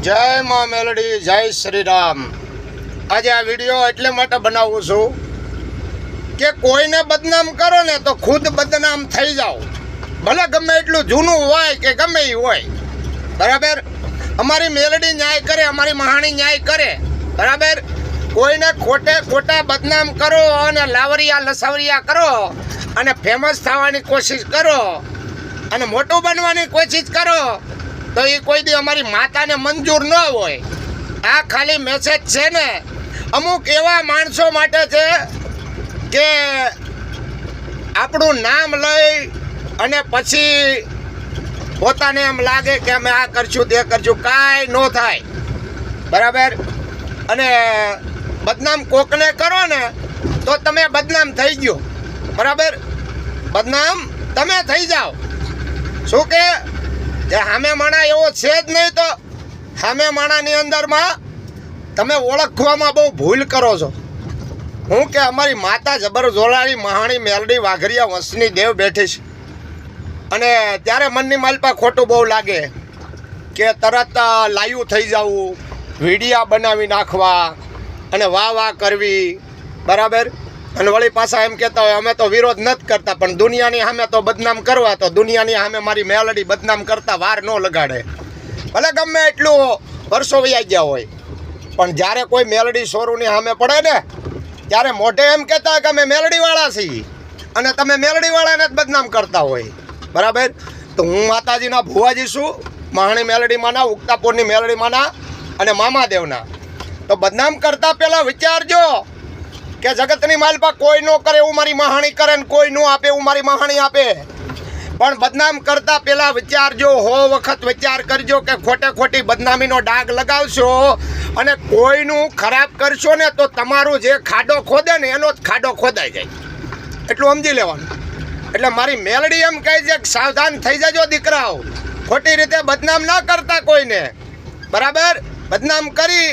જય માં મેલડી, જય શ્રી રામ। આજે આ વિડીયો એટલે માટે બનાવું છું કે કોઈને બદનામ કરો ને તો ખુદ બદનામ થઈ જાઓ, ભલે ગમે એટલું જૂનું હોય કે ગમે એ હોય, બરાબર। અમારી મેલડી ન્યાય કરે, અમારી મહાણી ન્યાય કરે, બરાબર। કોઈને ખોટે ખોટા બદનામ કરો અને લાવરિયા લસાવરિયા કરો અને ફેમસ થવાની કોશિશ કરો અને મોટું બનવાની કોશિશ કરો તો એ કોઈ દી અમારી માતાને મંજૂર ન હોય। આ ખાલી મેસેજ છે ને અમુક એવા માણસો માટે છે કે આપણું નામ લઈ અને પછી પોતાને એમ લાગે કે અમે આ કરશું તે કરશું, કાંઈ ન થાય, બરાબર। અને બદનામ કોકને કરો ને તો તમે બદનામ થઈ ગયો, બરાબર। બદનામ તમે થઈ જાઓ। શું કે સામે માણા એવો છે જ નહીં તો સામે માણાની અંદરમાં તમે ઓળખવામાં બહુ ભૂલ કરો છો। હું કે અમારી માતા જબર જોલાળી મહાણી મેલડી વાઘરિયા વંશની દેવ બેઠી છે અને ત્યારે મનની માલપા ખોટું બહુ લાગે કે તરત લાયું થઈ જવું, વિડીયા બનાવી નાખવા અને વાહ કરવી, બરાબર। અને વળી પાછા એમ કહેતા હોય અમે તો વિરોધ નથી કરતા પણ દુનિયાની સામે તો બદનામ કરવા, તો દુનિયાની સામે મારી મેલડી બદનામ કરતા વાર ન લગાડે, ભલે ગમે એટલું વર્ષો વયા ગયા હોય, પણ જ્યારે કોઈ મેલડી સોરુની સામે પડે ને ત્યારે મોઢે એમ કહેતા કે અમે મેલડીવાળા છીએ અને તમે મેલડીવાળાને જ બદનામ કરતા હોય, બરાબર। તો હું માતાજીના ભુવાજી છું, મહાણી મેલડીમાંના, ઉગતાપુરની મેલડીમાંના અને મામાદેવના। તો બદનામ કરતાં પહેલાં વિચારજો કે જગતની માલપા કોઈ ન કરે એવું મારી મહાણી કરે ને કોઈ ન આપે એવું મારી મહાણી આપે, પણ બદનામ કરતા પહેલા વિચારજો, 100 વખત વિચાર કરજો કે ખોટે ખોટી બદનામીનો ડાઘ લગાવશો અને કોઈનું ખરાબ કરશો ને તો તમારું જે ખાડો ખોદે ને એનો જ ખાડો ખોદાઈ જાય, એટલું સમજી લેવાનું। એટલે મારી મેલડી એમ કહે છે કે સાવધાન થઈ જજો દીકરાઓ, ખોટી રીતે બદનામ ના કરતા કોઈને, બરાબર। બદનામ કરી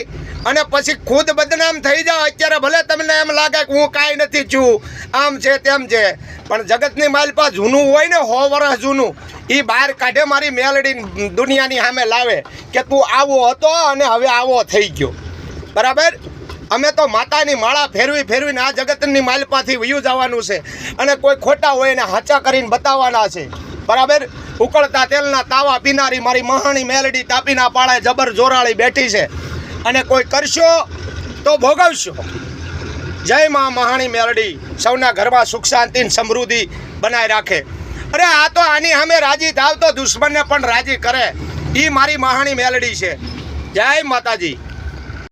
અને પછી ખુદ બદનામ થઈ જાઓ। અત્યારે ભલે તમને એમ લાગે કે હું કાંઈ નથી છું, આમ છે તેમ છે, પણ જગતની માલપા જૂનું હોય ને 100 વર્ષ જૂનું એ બહાર કાઢે મારી મેલડી દુનિયાની સામે લાવે કે તું આવો હતો અને હવે આવો થઈ ગયો, બરાબર। અમે તો માતાની માળા ફેરવીને આ જગતની માલપાથી વયું જવાનું છે અને કોઈ ખોટા હોય એને હાચા કરીને બતાવવાના છે, બરાબર। ઉકળતા તેલના તાવા પીનારી મારી મહાણી મેલડી તાપીના પાળે જબર જોરાળી બેઠી છે અને કોઈ કરશો તો ભોગવશો। જય માં મહાણી મેલડી સૌના ઘરમાં સુખ શાંતિ સમૃદ્ધિ બનાવી રાખે। અરે આ તો આની સામે રાજી થાવ તો દુશ્મનને પણ રાજી કરે, એ મારી મહાણી મેલડી છે। જય માતાજી।